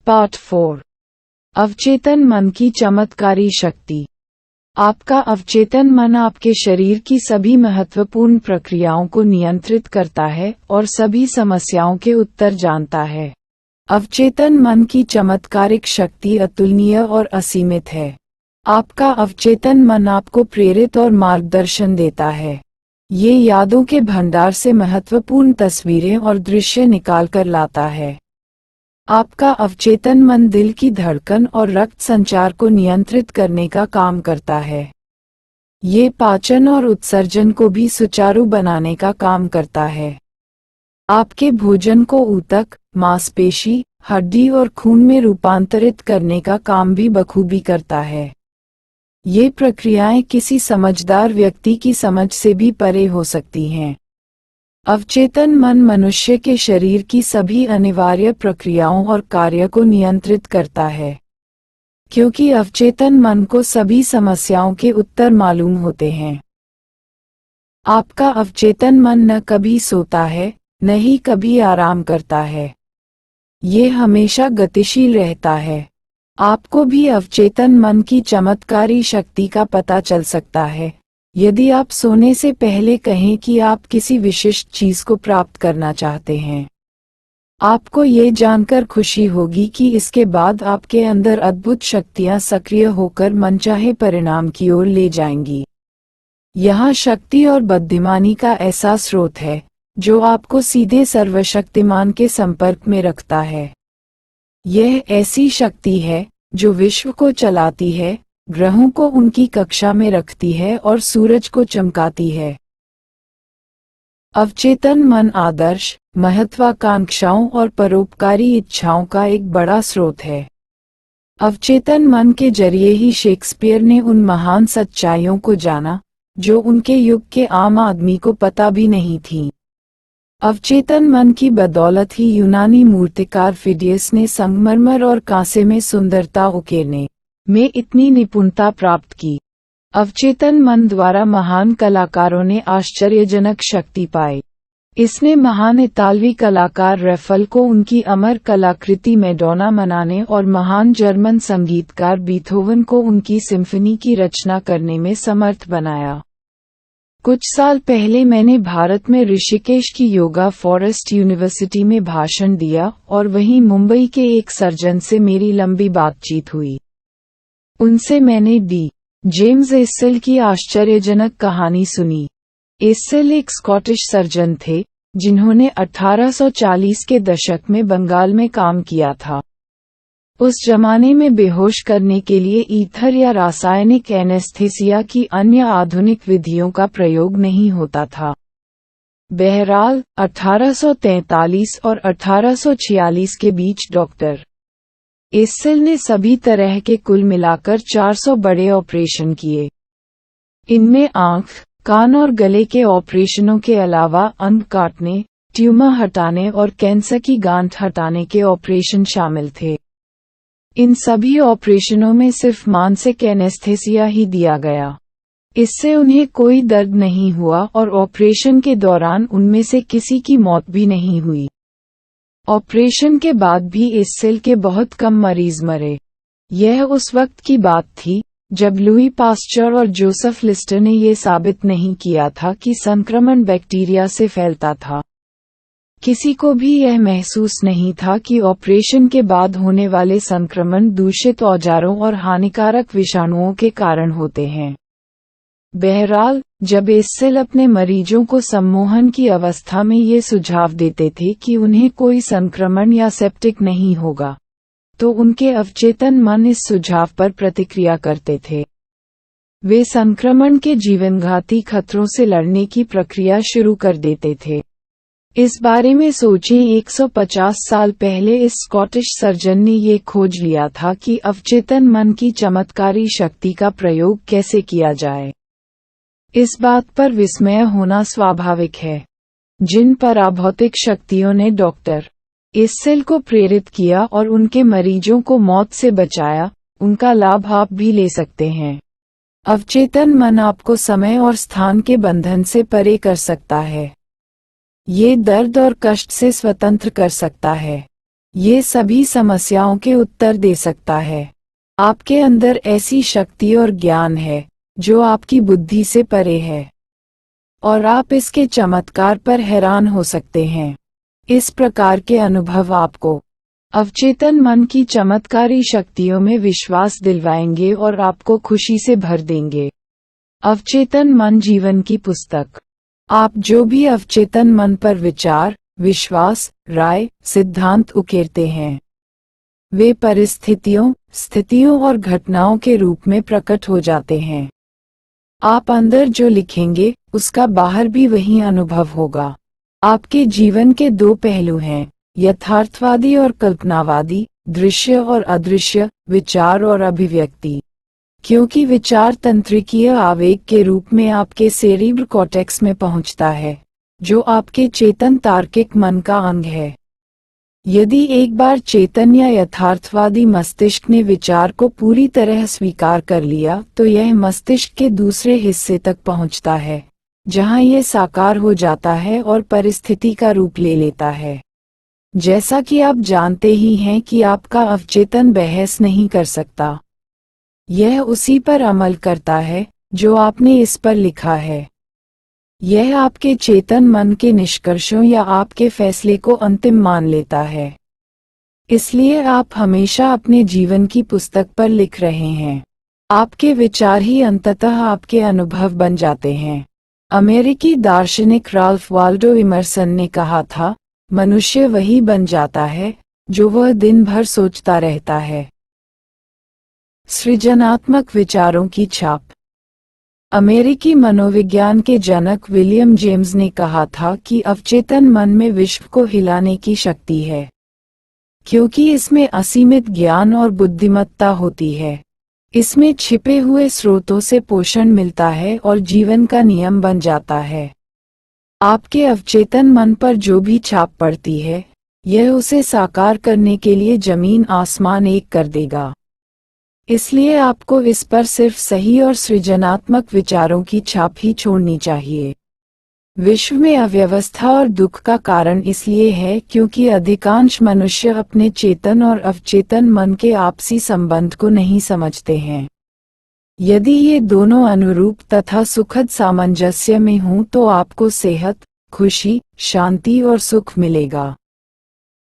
Part 4। अवचेतन मन की चमत्कारी शक्ति। आपका अवचेतन मन आपके शरीर की सभी महत्वपूर्ण प्रक्रियाओं को नियंत्रित करता है और सभी समस्याओं के उत्तर जानता है। अवचेतन मन की चमत्कारिक शक्ति अतुलनीय और असीमित है। आपका अवचेतन मन आपको प्रेरित और मार्गदर्शन देता है। ये यादों के भंडार से महत्वपूर्ण तस्वीरें और दृश्य निकालकर लाता है। आपका अवचेतन मन दिल की धड़कन और रक्त संचार को नियंत्रित करने का काम करता है। ये पाचन और उत्सर्जन को भी सुचारू बनाने का काम करता है। आपके भोजन को ऊतक, मांसपेशी, हड्डी और खून में रूपांतरित करने का काम भी बखूबी करता है। ये प्रक्रियाएं किसी समझदार व्यक्ति की समझ से भी परे हो सकती हैं। अवचेतन मन मनुष्य के शरीर की सभी अनिवार्य प्रक्रियाओं और कार्य को नियंत्रित करता है। क्योंकि अवचेतन मन को सभी समस्याओं के उत्तर मालूम होते हैं। आपका अवचेतन मन न कभी सोता है, न ही कभी आराम करता है। ये हमेशा गतिशील रहता है। आपको भी अवचेतन मन की चमत्कारी शक्ति का पता चल सकता है यदि आप सोने से पहले कहें कि आप किसी विशिष्ट चीज को प्राप्त करना चाहते हैं। आपको ये जानकर खुशी होगी कि इसके बाद आपके अंदर अद्भुत शक्तियां सक्रिय होकर मनचाहे परिणाम की ओर ले जाएंगी। यहाँ शक्ति और बुद्धिमानी का ऐसा स्रोत है जो आपको सीधे सर्वशक्तिमान के संपर्क में रखता है। यह ऐसी शक्ति है जो विश्व को चलाती है, ग्रहों को उनकी कक्षा में रखती है और सूरज को चमकाती है। अवचेतन मन आदर्श, महत्वाकांक्षाओं और परोपकारी इच्छाओं का एक बड़ा स्रोत है। अवचेतन मन के जरिए ही शेक्सपियर ने उन महान सच्चाइयों को जाना जो उनके युग के आम आदमी को पता भी नहीं थी। अवचेतन मन की बदौलत ही यूनानी मूर्तिकार फिडियस ने संगमरमर और कांसे में सुंदरता उकेरने में इतनी निपुणता प्राप्त की। अवचेतन मन द्वारा महान कलाकारों ने आश्चर्यजनक शक्ति पाई। इसने महान इतालवी कलाकार रैफल को उनकी अमर कलाकृति मैडोना मनाने और महान जर्मन संगीतकार बीथोवन को उनकी सिम्फनी की रचना करने में समर्थ बनाया। कुछ साल पहले मैंने भारत में ऋषिकेश की योगा फॉरेस्ट यूनिवर्सिटी में भाषण दिया और वहीं मुंबई के एक सर्जन से मेरी लंबी बातचीत हुई। उनसे मैंने डी. जेम्स एसेल की आश्चर्यजनक कहानी सुनी। एसेल एक स्कॉटिश सर्जन थे जिन्होंने 1840 के दशक में बंगाल में काम किया था। उस जमाने में बेहोश करने के लिए ईथर या रासायनिक एनेस्थीसिया की अन्य आधुनिक विधियों का प्रयोग नहीं होता था। बहरहाल 1843 और 1846 के बीच डॉक्टर एसेल ने सभी तरह के कुल मिलाकर 400 बड़े ऑपरेशन किए। इनमें आंख, कान और गले के ऑपरेशनों के अलावा अंग काटने, ट्यूमर हटाने और कैंसर की गांठ हटाने के ऑपरेशन शामिल थे। इन सभी ऑपरेशनों में सिर्फ मानसिक एनेस्थीसिया ही दिया गया। इससे उन्हें कोई दर्द नहीं हुआ और ऑपरेशन के दौरान उनमें से किसी की मौत भी नहीं हुई। ऑपरेशन के बाद भी एसेल के बहुत कम मरीज मरे। यह उस वक्त की बात थी जब लुई पास्चर और जोसेफ लिस्टर ने यह साबित नहीं किया था कि संक्रमण बैक्टीरिया से फैलता था। किसी को भी यह महसूस नहीं था कि ऑपरेशन के बाद होने वाले संक्रमण दूषित औजारों और हानिकारक विषाणुओं के कारण होते हैं। बहरहाल, जब एसेल अपने मरीजों को सम्मोहन की अवस्था में ये सुझाव देते थे कि उन्हें कोई संक्रमण या सेप्टिक नहीं होगा, तो उनके अवचेतन मन इस सुझाव पर प्रतिक्रिया करते थे। वे संक्रमण के जीवनघाती खतरों से लड़ने की प्रक्रिया शुरू कर देते थे। इस बारे में सोचें, 150 साल पहले इस स्कॉटिश सर्जन ने ये खोज लिया था कि अवचेतन मन की चमत्कारी शक्ति का प्रयोग कैसे किया जाए। इस बात पर विस्मय होना स्वाभाविक है। जिन पराभौतिक शक्तियों ने डॉक्टर एसेल को प्रेरित किया और उनके मरीजों को मौत से बचाया, उनका लाभ आप भी ले सकते हैं। अवचेतन मन आपको समय और स्थान के बंधन से परे कर सकता है। ये दर्द और कष्ट से स्वतंत्र कर सकता है। ये सभी समस्याओं के उत्तर दे सकता है। आपके अंदर ऐसी शक्ति और ज्ञान है जो आपकी बुद्धि से परे है, और आप इसके चमत्कार पर हैरान हो सकते हैं। इस प्रकार के अनुभव आपको अवचेतन मन की चमत्कारी शक्तियों में विश्वास दिलवाएंगे और आपको खुशी से भर देंगे। अवचेतन मन जीवन की पुस्तक। आप जो भी अवचेतन मन पर विचार, विश्वास, राय, सिद्धांत उकेरते हैं, वे परिस्थितियों, स्थितियों और घटनाओं के रूप में प्रकट हो जाते हैं। आप अंदर जो लिखेंगे, उसका बाहर भी वही अनुभव होगा। आपके जीवन के दो पहलू हैं, यथार्थवादी और कल्पनावादी, दृश्य और अदृश्य, विचार और अभिव्यक्ति। क्योंकि विचार तंत्रिकीय आवेग के रूप में आपके सेरिब्रल कॉर्टेक्स में पहुंचता है, जो आपके चेतन तार्किक मन का अंग है। यदि एक बार चेतन या यथार्थवादी मस्तिष्क ने विचार को पूरी तरह स्वीकार कर लिया, तो यह मस्तिष्क के दूसरे हिस्से तक पहुंचता है, जहां यह साकार हो जाता है और परिस्थिति का रूप ले लेता है। जैसा कि आप जानते ही हैं कि आपका अवचेतन बहस नहीं कर सकता। यह उसी पर अमल करता है जो आपने इस पर लिखा है। यह आपके चेतन मन के निष्कर्षों या आपके फैसले को अंतिम मान लेता है। इसलिए आप हमेशा अपने जीवन की पुस्तक पर लिख रहे हैं। आपके विचार ही अंततः आपके अनुभव बन जाते हैं। अमेरिकी दार्शनिक राल्फ वाल्डो इमर्सन ने कहा था, मनुष्य वही बन जाता है जो वह दिन भर सोचता रहता है। सृजनात्मक विचारों की छाप। अमेरिकी मनोविज्ञान के जनक विलियम जेम्स ने कहा था कि अवचेतन मन में विश्व को हिलाने की शक्ति है, क्योंकि इसमें असीमित ज्ञान और बुद्धिमत्ता होती है। इसमें छिपे हुए स्रोतों से पोषण मिलता है और जीवन का नियम बन जाता है। आपके अवचेतन मन पर जो भी छाप पड़ती है, यह उसे साकार करने के लिए जमीन आसमान एक कर देगा। इसलिए आपको इस पर सिर्फ सही और सृजनात्मक विचारों की छाप ही छोड़नी चाहिए। विश्व में अव्यवस्था और दुख का कारण इसलिए है क्योंकि अधिकांश मनुष्य अपने चेतन और अवचेतन मन के आपसी संबंध को नहीं समझते हैं। यदि ये दोनों अनुरूप तथा सुखद सामंजस्य में हों तो आपको सेहत, खुशी, शांति और सुख मिलेगा।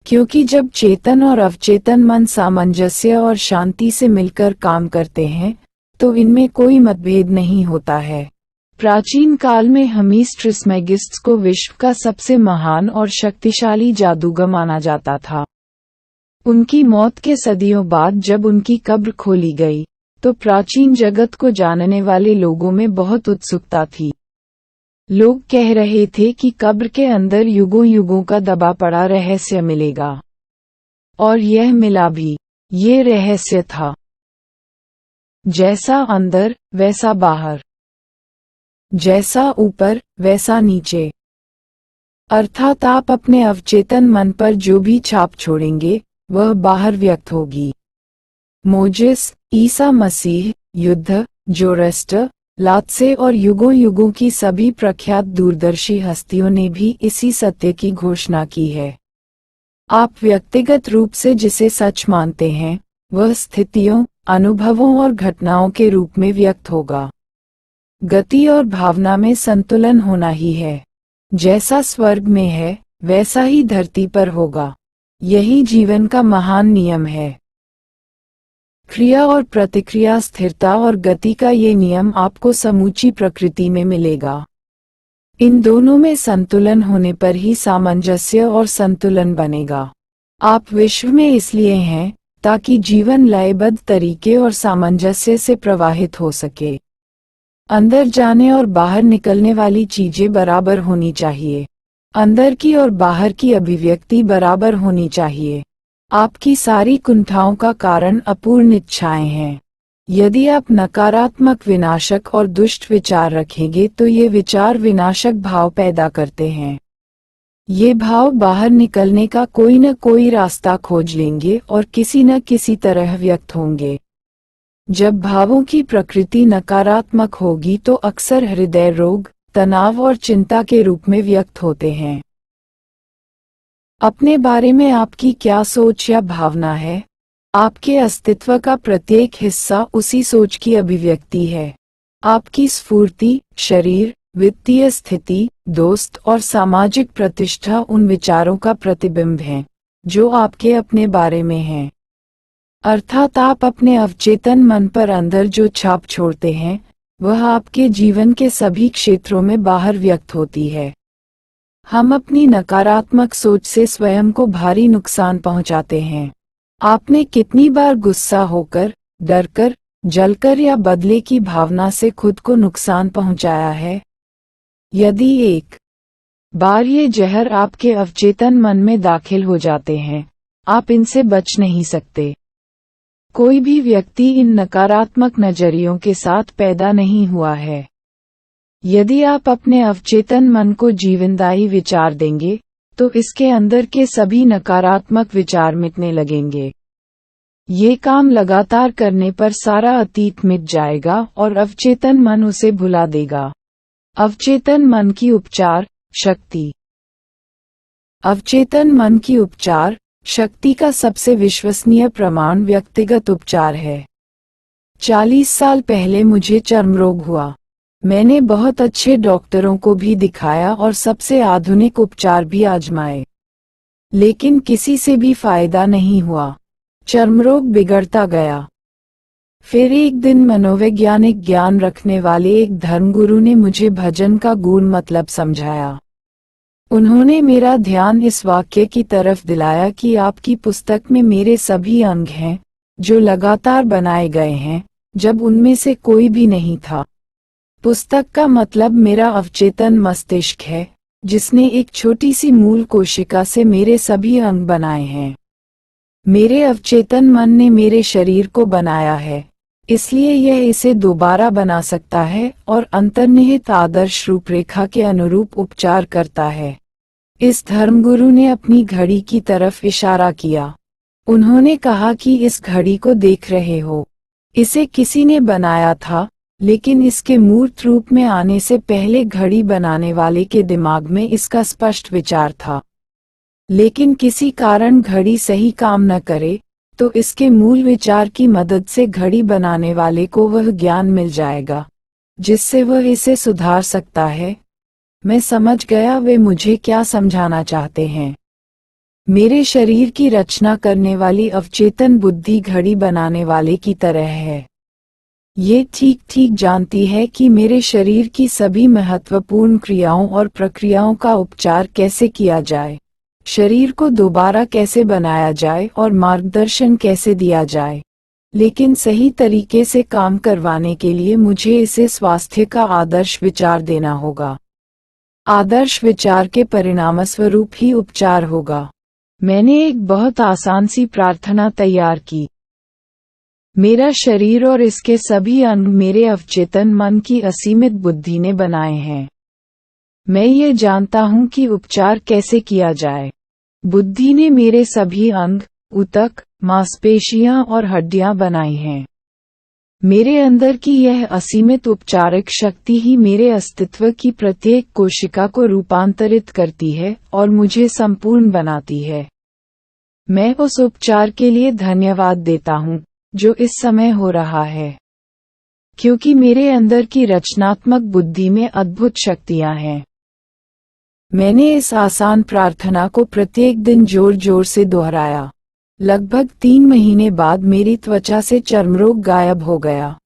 क्योंकि जब चेतन और अवचेतन मन सामंजस्य और शांति से मिलकर काम करते हैं, तो इनमें कोई मतभेद नहीं होता है। प्राचीन काल में हर्मीस ट्रिस्मेगिस्टस को विश्व का सबसे महान और शक्तिशाली जादूगर माना जाता था। उनकी मौत के सदियों बाद जब उनकी कब्र खोली गई, तो प्राचीन जगत को जानने वाले लोगों में बहुत उत्सुकता थी। लोग कह रहे थे कि कब्र के अंदर युगों युगों का दबा पड़ा रहस्य मिलेगा। और यह मिला भी। ये रहस्य था, जैसा अंदर वैसा बाहर, जैसा ऊपर वैसा नीचे। अर्थात आप अपने अवचेतन मन पर जो भी छाप छोड़ेंगे, वह बाहर व्यक्त होगी। मोजेस, ईसा मसीह, युद्ध, जोरेस्टर, लात्से और युगों युगों की सभी प्रख्यात दूरदर्शी हस्तियों ने भी इसी सत्य की घोषणा की है। आप व्यक्तिगत रूप से जिसे सच मानते हैं, वह स्थितियों, अनुभवों और घटनाओं के रूप में व्यक्त होगा। गति और भावना में संतुलन होना ही है। जैसा स्वर्ग में है, वैसा ही धरती पर होगा। यही जीवन का महान नियम है। क्रिया और प्रतिक्रिया, स्थिरता और गति का ये नियम आपको समूची प्रकृति में मिलेगा। इन दोनों में संतुलन होने पर ही सामंजस्य और संतुलन बनेगा। आप विश्व में इसलिए हैं ताकि जीवन लयबद्ध तरीके और सामंजस्य से प्रवाहित हो सके। अंदर जाने और बाहर निकलने वाली चीजें बराबर होनी चाहिए। अंदर की और बाहर की अभिव्यक्ति बराबर होनी चाहिए। आपकी सारी कुंठाओं का कारण अपूर्ण इच्छाएं हैं। यदि आप नकारात्मक, विनाशक और दुष्ट विचार रखेंगे तो ये विचार विनाशक भाव पैदा करते हैं। ये भाव बाहर निकलने का कोई न कोई रास्ता खोज लेंगे और किसी न किसी तरह व्यक्त होंगे। जब भावों की प्रकृति नकारात्मक होगी तो अक्सर हृदय रोग, तनाव और चिंता के रूप में व्यक्त होते हैं। अपने बारे में आपकी क्या सोच या भावना है? आपके अस्तित्व का प्रत्येक हिस्सा उसी सोच की अभिव्यक्ति है। आपकी स्फूर्ति, शरीर, वित्तीय स्थिति, दोस्त और सामाजिक प्रतिष्ठा उन विचारों का प्रतिबिंब हैं, जो आपके अपने बारे में हैं। अर्थात आप अपने अवचेतन मन पर अंदर जो छाप छोड़ते हैं, वह आपके जीवन के सभी क्षेत्रों में बाहर व्यक्त होती है। हम अपनी नकारात्मक सोच से स्वयं को भारी नुकसान पहुंचाते हैं। आपने कितनी बार गुस्सा होकर, डरकर, जलकर या बदले की भावना से खुद को नुकसान पहुंचाया है? यदि एक बार ये जहर आपके अवचेतन मन में दाखिल हो जाते हैं, आप इनसे बच नहीं सकते। कोई भी व्यक्ति इन नकारात्मक नजरियों के साथ पैदा नहीं हुआ है। यदि आप अपने अवचेतन मन को जीवनदायी विचार देंगे, तो इसके अंदर के सभी नकारात्मक विचार मिटने लगेंगे। ये काम लगातार करने पर सारा अतीत मिट जाएगा और अवचेतन मन उसे भुला देगा। अवचेतन मन की उपचार शक्ति। अवचेतन मन की उपचार शक्ति का सबसे विश्वसनीय प्रमाण व्यक्तिगत उपचार है। 40 साल पहले मुझे चर्म रोग हुआ। मैंने बहुत अच्छे डॉक्टरों को भी दिखाया और सबसे आधुनिक उपचार भी आजमाए, लेकिन किसी से भी फायदा नहीं हुआ। चर्मरोग बिगड़ता गया। फिर एक दिन मनोवैज्ञानिक ज्ञान रखने वाले एक धर्मगुरु ने मुझे भजन का गूढ़ मतलब समझाया। उन्होंने मेरा ध्यान इस वाक्य की तरफ दिलाया कि आपकी पुस्तक में मेरे सभी अंग हैं, जो लगातार बनाए गए हैं, जब उनमें से कोई भी नहीं था। पुस्तक का मतलब मेरा अवचेतन मस्तिष्क है, जिसने एक छोटी सी मूल कोशिका से मेरे सभी अंग बनाए हैं। मेरे अवचेतन मन ने मेरे शरीर को बनाया है, इसलिए यह इसे दोबारा बना सकता है और अंतर्निहित आदर्श रूपरेखा के अनुरूप उपचार करता है। इस धर्मगुरु ने अपनी घड़ी की तरफ इशारा किया। उन्होंने कहा कि इस घड़ी को देख रहे हो, इसे किसी ने बनाया था, लेकिन इसके मूर्त रूप में आने से पहले घड़ी बनाने वाले के दिमाग में इसका स्पष्ट विचार था। लेकिन किसी कारण घड़ी सही काम न करे, तो इसके मूल विचार की मदद से घड़ी बनाने वाले को वह ज्ञान मिल जाएगा, जिससे वह इसे सुधार सकता है। मैं समझ गया वे मुझे क्या समझाना चाहते हैं। मेरे शरीर की रचना करने वाली अवचेतन बुद्धि घड़ी बनाने वाले की तरह है। ये ठीक ठीक जानती है कि मेरे शरीर की सभी महत्वपूर्ण क्रियाओं और प्रक्रियाओं का उपचार कैसे किया जाए, शरीर को दोबारा कैसे बनाया जाए और मार्गदर्शन कैसे दिया जाए। लेकिन सही तरीके से काम करवाने के लिए मुझे इसे स्वास्थ्य का आदर्श विचार देना होगा। आदर्श विचार के परिणामस्वरूप ही उपचार होगा। मैंने एक बहुत आसान सी प्रार्थना तैयार की। मेरा शरीर और इसके सभी अंग मेरे अवचेतन मन की असीमित बुद्धि ने बनाए हैं। मैं ये जानता हूँ कि उपचार कैसे किया जाए। बुद्धि ने मेरे सभी अंग, ऊतक, मांसपेशियां और हड्डियां बनाई हैं। मेरे अंदर की यह असीमित उपचारिक शक्ति ही मेरे अस्तित्व की प्रत्येक कोशिका को रूपांतरित करती है और मुझे संपूर्ण बनाती है। मैं उस उपचार के लिए धन्यवाद देता हूँ, जो इस समय हो रहा है, क्योंकि मेरे अंदर की रचनात्मक बुद्धि में अद्भुत शक्तियाँ हैं। मैंने इस आसान प्रार्थना को प्रत्येक दिन जोर जोर से दोहराया। लगभग 3 महीने बाद मेरी त्वचा से चर्मरोग गायब हो गया।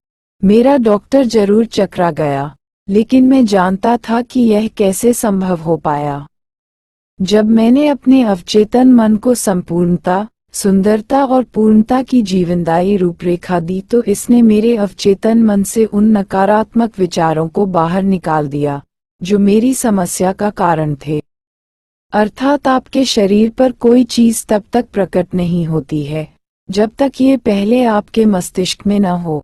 मेरा डॉक्टर जरूर चकरा गया, लेकिन मैं जानता था कि यह कैसे संभव हो पाया। जब मैंने अपने अवचेतन मन को संपूर्णता, सुंदरता और पूर्णता की जीवनदायी रूपरेखा दी, तो इसने मेरे अवचेतन मन से उन नकारात्मक विचारों को बाहर निकाल दिया, जो मेरी समस्या का कारण थे। अर्थात आपके शरीर पर कोई चीज तब तक प्रकट नहीं होती है, जब तक ये पहले आपके मस्तिष्क में न हो।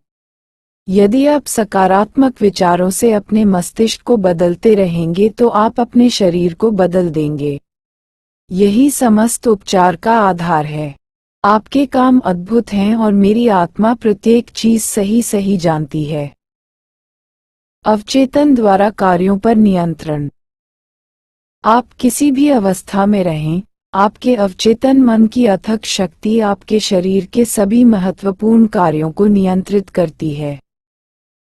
यदि आप सकारात्मक विचारों से अपने मस्तिष्क को बदलते रहेंगे तो आप अपने शरीर को बदल देंगे। यही समस्त उपचार का आधार है। आपके काम अद्भुत हैं और मेरी आत्मा प्रत्येक चीज सही सही जानती है। अवचेतन द्वारा कार्यों पर नियंत्रण। आप किसी भी अवस्था में रहें, आपके अवचेतन मन की अथक शक्ति आपके शरीर के सभी महत्वपूर्ण कार्यों को नियंत्रित करती है।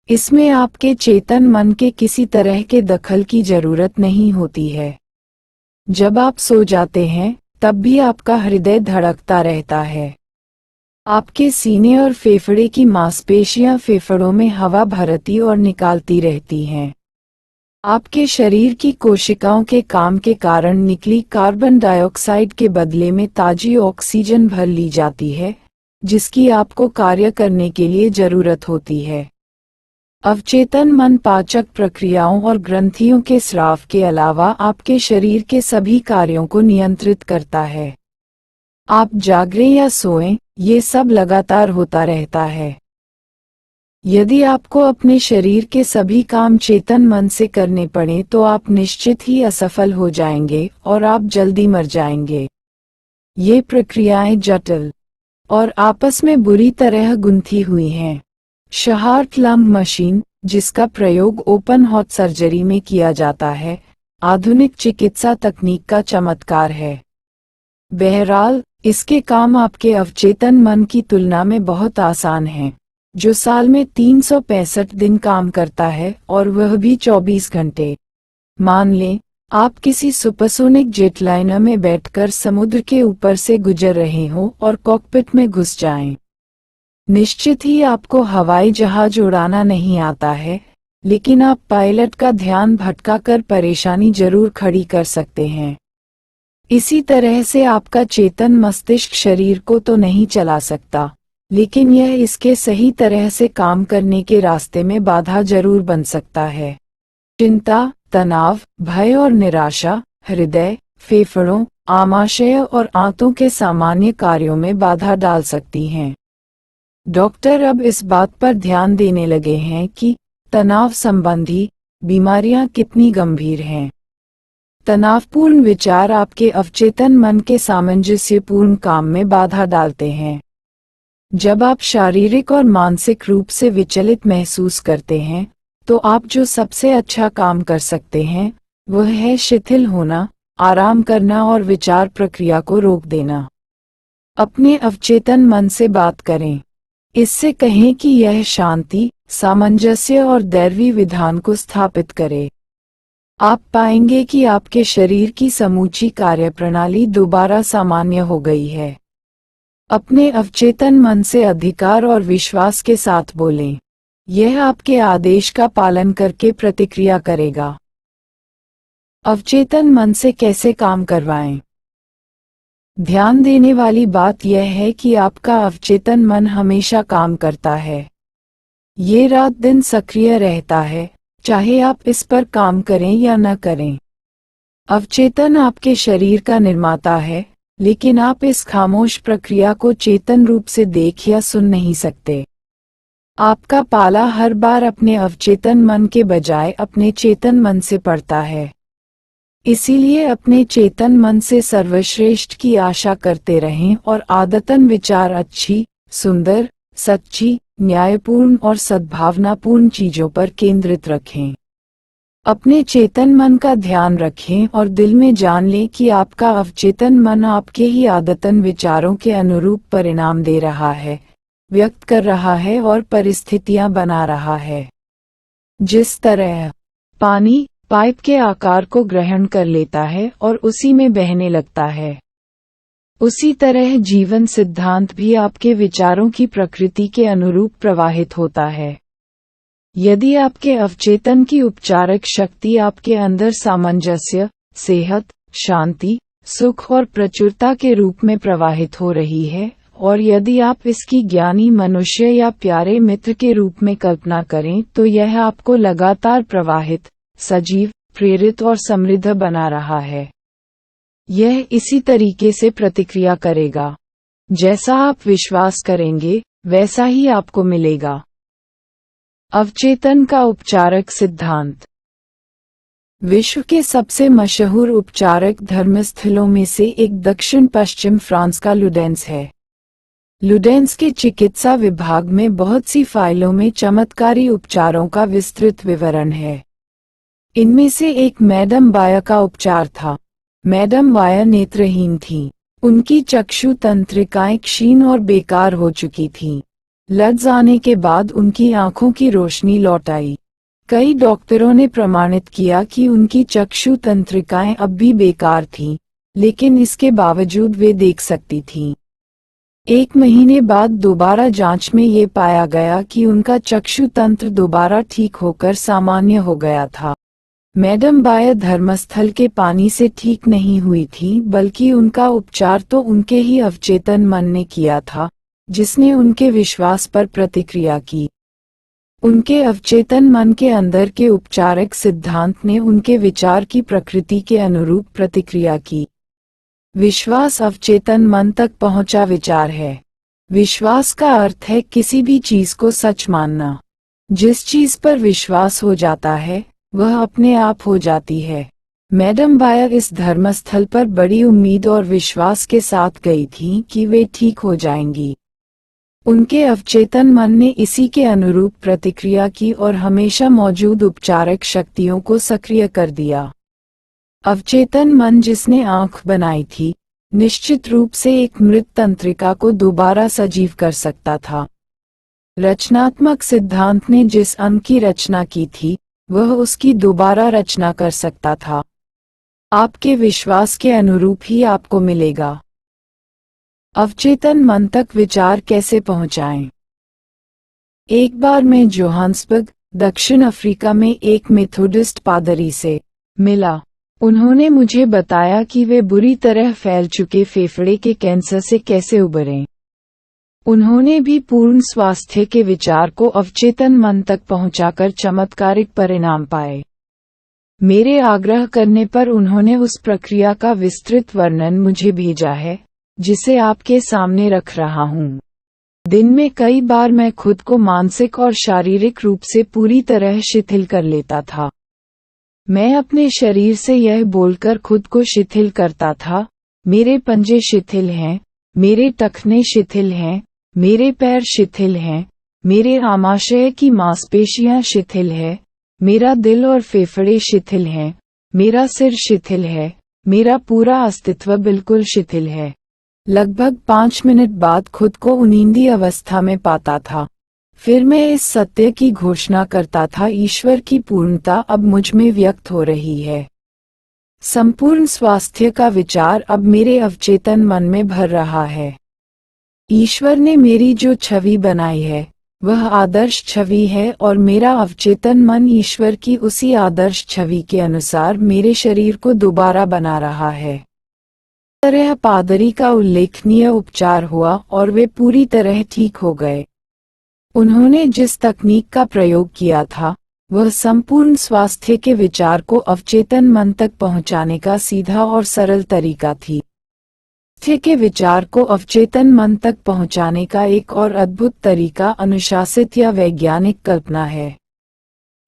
इसमें आपके चेतन मन के किसी तरह के दखल की जरूरत नहीं होती है। जब आप सो जाते हैं तब भी आपका हृदय धड़कता रहता है। आपके सीने और फेफड़े की मांसपेशियां फेफड़ों में हवा भरती और निकालती रहती हैं। आपके शरीर की कोशिकाओं के काम के कारण निकली कार्बन डाइऑक्साइड के बदले में ताजी ऑक्सीजन भर ली जाती है, जिसकी आपको कार्य करने के लिए जरूरत होती है। अवचेतन मन पाचक प्रक्रियाओं और ग्रंथियों के स्राव के अलावा आपके शरीर के सभी कार्यों को नियंत्रित करता है। आप जागें या सोएं, ये सब लगातार होता रहता है। यदि आपको अपने शरीर के सभी काम चेतन मन से करने पड़े तो आप निश्चित ही असफल हो जाएंगे और आप जल्दी मर जाएंगे। ये प्रक्रियाएं जटिल और आपस में बुरी तरह गुंथी हुई हैं। हार्ट लंग मशीन, जिसका प्रयोग ओपन हार्ट सर्जरी में किया जाता है, आधुनिक चिकित्सा तकनीक का चमत्कार है। बहरहाल, इसके काम आपके अवचेतन मन की तुलना में बहुत आसान हैं, जो साल में 365 दिन काम करता है और वह भी 24 घंटे। मान लें, आप किसी सुपरसोनिक जेटलाइनर में बैठकर समुद्र के ऊपर से गुजर रहे हो और कॉकपिट में घुस जाएं। निश्चित ही आपको हवाई जहाज उड़ाना नहीं आता है, लेकिन आप पायलट का ध्यान भटकाकर परेशानी जरूर खड़ी कर सकते हैं। इसी तरह से आपका चेतन मस्तिष्क शरीर को तो नहीं चला सकता, लेकिन यह इसके सही तरह से काम करने के रास्ते में बाधा जरूर बन सकता है। चिंता, तनाव, भय और निराशा हृदय, फेफड़ों, आमाशय और आंतों के सामान्य कार्यों में बाधा डाल सकती हैं। डॉक्टर अब इस बात पर ध्यान देने लगे हैं कि तनाव संबंधी बीमारियां कितनी गंभीर हैं। तनावपूर्ण विचार आपके अवचेतन मन के सामंजस्यपूर्ण काम में बाधा डालते हैं। जब आप शारीरिक और मानसिक रूप से विचलित महसूस करते हैं, तो आप जो सबसे अच्छा काम कर सकते हैं, वह है शिथिल होना, आराम करना और विचार प्रक्रिया को रोक देना। अपने अवचेतन मन से बात करें। इससे कहें कि यह शांति, सामंजस्य और दैवी विधान को स्थापित करे। आप पाएंगे कि आपके शरीर की समूची कार्यप्रणाली दोबारा सामान्य हो गई है। अपने अवचेतन मन से अधिकार और विश्वास के साथ बोलें। यह आपके आदेश का पालन करके प्रतिक्रिया करेगा। अवचेतन मन से कैसे काम करवाएं? ध्यान देने वाली बात यह है कि आपका अवचेतन मन हमेशा काम करता है। ये रात दिन सक्रिय रहता है, चाहे आप इस पर काम करें या न करें। अवचेतन आपके शरीर का निर्माता है, लेकिन आप इस खामोश प्रक्रिया को चेतन रूप से देख या सुन नहीं सकते। आपका पाला हर बार अपने अवचेतन मन के बजाय अपने चेतन मन से पड़ता है। इसीलिए अपने चेतन मन से सर्वश्रेष्ठ की आशा करते रहें और आदतन विचार अच्छी, सुंदर, सच्ची, न्यायपूर्ण और सद्भावनापूर्ण चीजों पर केंद्रित रखें। अपने चेतन मन का ध्यान रखें और दिल में जान लें कि आपका अवचेतन मन आपके ही आदतन विचारों के अनुरूप परिणाम दे रहा है, व्यक्त कर रहा है और परिस्थितियां बना रहा है। जिस तरह पानी पाइप के आकार को ग्रहण कर लेता है और उसी में बहने लगता है, उसी तरह जीवन सिद्धांत भी आपके विचारों की प्रकृति के अनुरूप प्रवाहित होता है। यदि आपके अवचेतन की उपचारक शक्ति आपके अंदर सामंजस्य, सेहत, शांति, सुख और प्रचुरता के रूप में प्रवाहित हो रही है, और यदि आप इसकी ज्ञानी मनुष्य या प्यारे मित्र के रूप में कल्पना करें, तो यह आपको लगातार प्रवाहित, सजीव, प्रेरित और समृद्ध बना रहा है। यह इसी तरीके से प्रतिक्रिया करेगा। जैसा आप विश्वास करेंगे, वैसा ही आपको मिलेगा। अवचेतन का उपचारक सिद्धांत। विश्व के सबसे मशहूर उपचारक धर्मस्थलों में से एक दक्षिण पश्चिम फ्रांस का लुडेंस है। लुडेंस के चिकित्सा विभाग में बहुत सी फाइलों में चमत्कारी उपचारों का विस्तृत विवरण है। इनमें से एक मैडम बाया का उपचार था। मैडम वाया नेत्रहीन थीं। उनकी चक्षु तंत्रिकाएं क्षीण और बेकार हो चुकी थीं। लग जाने के बाद उनकी आंखों की रोशनी लौट आई। कई डॉक्टरों ने प्रमाणित किया कि उनकी चक्षु तंत्रिकाएं अब भी बेकार थीं, लेकिन इसके बावजूद वे देख सकती थीं। 1 महीने बाद दोबारा जांच में ये पाया गया कि उनका चक्षु तंत्र दोबारा ठीक होकर सामान्य हो गया था। मैडम बाया धर्मस्थल के पानी से ठीक नहीं हुई थी, बल्कि उनका उपचार तो उनके ही अवचेतन मन ने किया था, जिसने उनके विश्वास पर प्रतिक्रिया की। उनके अवचेतन मन के अंदर के उपचारक सिद्धांत ने उनके विचार की प्रकृति के अनुरूप प्रतिक्रिया की। विश्वास अवचेतन मन तक पहुंचा विचार है। विश्वास का अर्थ है किसी भी चीज को सच मानना। जिस चीज पर विश्वास हो जाता है, वह अपने आप हो जाती है। मैडम बाया इस धर्मस्थल पर बड़ी उम्मीद और विश्वास के साथ गई थीं कि वे ठीक हो जाएंगी। उनके अवचेतन मन ने इसी के अनुरूप प्रतिक्रिया की और हमेशा मौजूद उपचारक शक्तियों को सक्रिय कर दिया। अवचेतन मन जिसने आंख बनाई थी, निश्चित रूप से एक मृत तंत्रिका को दोबारा सजीव कर सकता था। रचनात्मक सिद्धांत ने जिस अंग की रचना की थी, वह उसकी दोबारा रचना कर सकता था। आपके विश्वास के अनुरूप ही आपको मिलेगा। अवचेतन मन तक विचार कैसे पहुंचाएं? एक बार मैं जोहान्सबर्ग, दक्षिण अफ्रीका में एक मेथोडिस्ट पादरी से मिला। उन्होंने मुझे बताया कि वे बुरी तरह फैल चुके फेफड़े के कैंसर से कैसे उबरें। उन्होंने भी पूर्ण स्वास्थ्य के विचार को अवचेतन मन तक पहुंचाकर चमत्कारिक परिणाम पाए। मेरे आग्रह करने पर उन्होंने उस प्रक्रिया का विस्तृत वर्णन मुझे भेजा है, जिसे आपके सामने रख रहा हूं। दिन में कई बार मैं खुद को मानसिक और शारीरिक रूप से पूरी तरह शिथिल कर लेता था। मैं अपने शरीर से यह बोलकर खुद को शिथिल करता था, मेरे पंजे शिथिल हैं, मेरे टखने शिथिल हैं, मेरे पैर शिथिल हैं, मेरे आमाशय की मांसपेशियां शिथिल है, मेरा दिल और फेफड़े शिथिल हैं, मेरा सिर शिथिल है, मेरा पूरा अस्तित्व बिल्कुल शिथिल है। लगभग 5 मिनट बाद खुद को उनींदी अवस्था में पाता था। फिर मैं इस सत्य की घोषणा करता था, ईश्वर की पूर्णता अब मुझ में व्यक्त हो रही है। संपूर्ण स्वास्थ्य का विचार अब मेरे अवचेतन मन में भर रहा है। ईश्वर ने मेरी जो छवि बनाई है, वह आदर्श छवि है और मेरा अवचेतन मन ईश्वर की उसी आदर्श छवि के अनुसार मेरे शरीर को दोबारा बना रहा है। इस तरह पादरी का उल्लेखनीय उपचार हुआ और वे पूरी तरह ठीक हो गए। उन्होंने जिस तकनीक का प्रयोग किया था, वह संपूर्ण स्वास्थ्य के विचार को अवचेतन मन तक पहुंचाने का सीधा और सरल तरीका थी। स्वास्थ्य के विचार को अवचेतन मन तक पहुंचाने का एक और अद्भुत तरीका अनुशासित या वैज्ञानिक कल्पना है।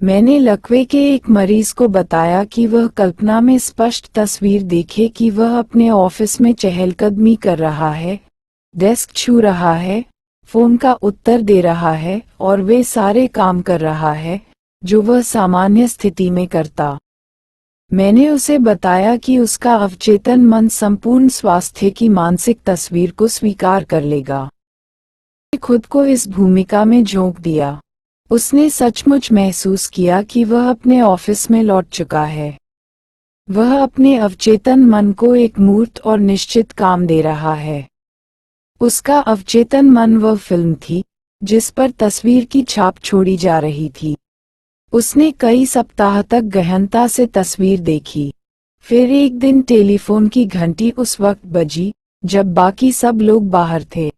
मैंने लकवे के एक मरीज को बताया कि वह कल्पना में स्पष्ट तस्वीर देखे कि वह अपने ऑफिस में चहलकदमी कर रहा है, डेस्क छू रहा है, फोन का उत्तर दे रहा है और वे सारे काम कर रहा है जो वह सामान्य स्थिति में करता। मैंने उसे बताया कि उसका अवचेतन मन संपूर्ण स्वास्थ्य की मानसिक तस्वीर को स्वीकार कर लेगा। खुद को इस भूमिका में झोंक दिया। उसने सचमुच महसूस किया कि वह अपने ऑफिस में लौट चुका है। वह अपने अवचेतन मन को एक मूर्त और निश्चित काम दे रहा है। उसका अवचेतन मन वह फिल्म थी जिस पर तस्वीर की छाप छोड़ी जा रही थी। उसने कई सप्ताह तक गहनता से तस्वीर देखी। फिर एक दिन टेलीफोन की घंटी उस वक्त बजी जब बाकी सब लोग बाहर थे।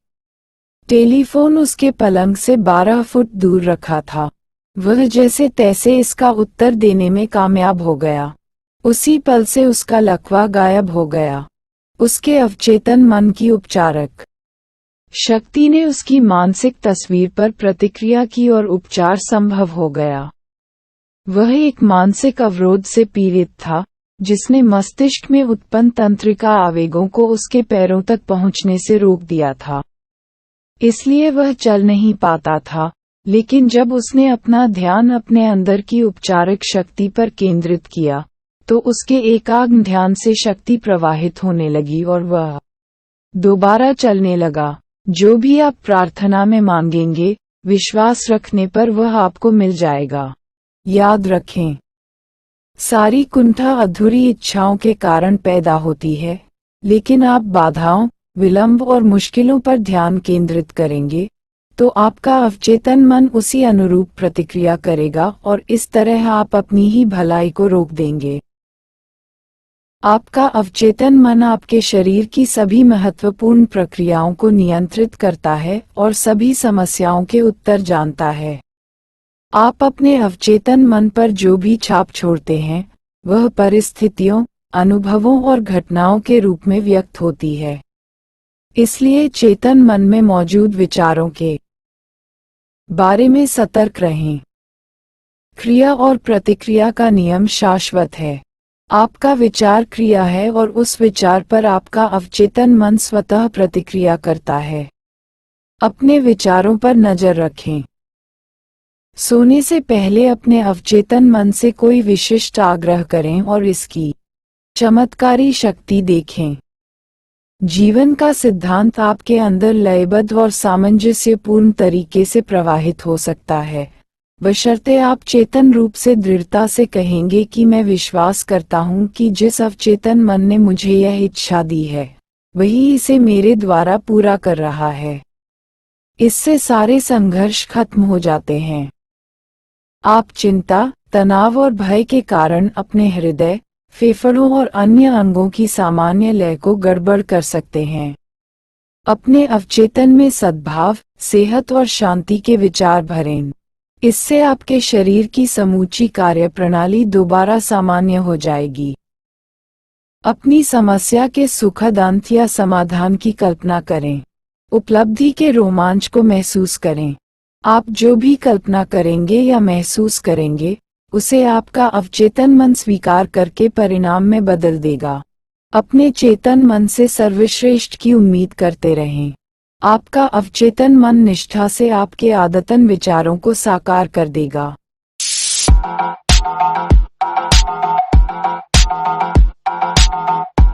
टेलीफोन उसके पलंग से 12 फुट दूर रखा था। वह जैसे तैसे इसका उत्तर देने में कामयाब हो गया। उसी पल से उसका लकवा गायब हो गया। उसके अवचेतन मन की उपचारक शक्ति ने उसकी मानसिक तस्वीर पर प्रतिक्रिया की और उपचार संभव हो गया। वह एक मानसिक अवरोध से पीड़ित था, जिसने मस्तिष्क में उत्पन्न तंत्रिका आवेगों को उसके पैरों तक पहुंचने से रोक दिया था। इसलिए वह चल नहीं पाता था, लेकिन जब उसने अपना ध्यान अपने अंदर की उपचारक शक्ति पर केंद्रित किया, तो उसके एकाग्र ध्यान से शक्ति प्रवाहित होने लगी और वह दोबारा चलने लगा। जो भी आप प्रार्थना में मांगेंगे, विश्वास रखने पर वह आपको मिल जाएगा। याद रखें, सारी कुंठा अधूरी इच्छाओं के कारण पैदा होती है, लेकिन आप बाधाओं, विलंब और मुश्किलों पर ध्यान केंद्रित करेंगे तो आपका अवचेतन मन उसी अनुरूप प्रतिक्रिया करेगा और इस तरह आप अपनी ही भलाई को रोक देंगे। आपका अवचेतन मन आपके शरीर की सभी महत्वपूर्ण प्रक्रियाओं को नियंत्रित करता है और सभी समस्याओं के उत्तर जानता है। आप अपने अवचेतन मन पर जो भी छाप छोड़ते हैं, वह परिस्थितियों, अनुभवों और घटनाओं के रूप में व्यक्त होती है। इसलिए चेतन मन में मौजूद विचारों के बारे में सतर्क रहें। क्रिया और प्रतिक्रिया का नियम शाश्वत है। आपका विचार क्रिया है और उस विचार पर आपका अवचेतन मन स्वतः प्रतिक्रिया करता है। अपने विचारों पर नजर रखें। सोने से पहले अपने अवचेतन मन से कोई विशिष्ट आग्रह करें और इसकी चमत्कारी शक्ति देखें। जीवन का सिद्धांत आपके अंदर लयबद्ध और सामंजस्यपूर्ण तरीके से प्रवाहित हो सकता है, बशर्ते आप चेतन रूप से दृढ़ता से कहेंगे कि मैं विश्वास करता हूं कि जिस अवचेतन मन ने मुझे यह इच्छा दी है, वही इसे मेरे द्वारा पूरा कर रहा है। इससे सारे संघर्ष खत्म हो जाते हैं। आप चिंता, तनाव और भय के कारण अपने हृदय, फेफड़ों और अन्य अंगों की सामान्य लय को गड़बड़ कर सकते हैं। अपने अवचेतन में सद्भाव, सेहत और शांति के विचार भरें। इससे आपके शरीर की समूची कार्यप्रणाली दोबारा सामान्य हो जाएगी। अपनी समस्या के सुखद अंत या समाधान की कल्पना करें। उपलब्धि के रोमांच को महसूस करें। आप जो भी कल्पना करेंगे या महसूस करेंगे, उसे आपका अवचेतन मन स्वीकार करके परिणाम में बदल देगा। अपने चेतन मन से सर्वश्रेष्ठ की उम्मीद करते रहें। आपका अवचेतन मन निष्ठा से आपके आदतन विचारों को साकार कर देगा।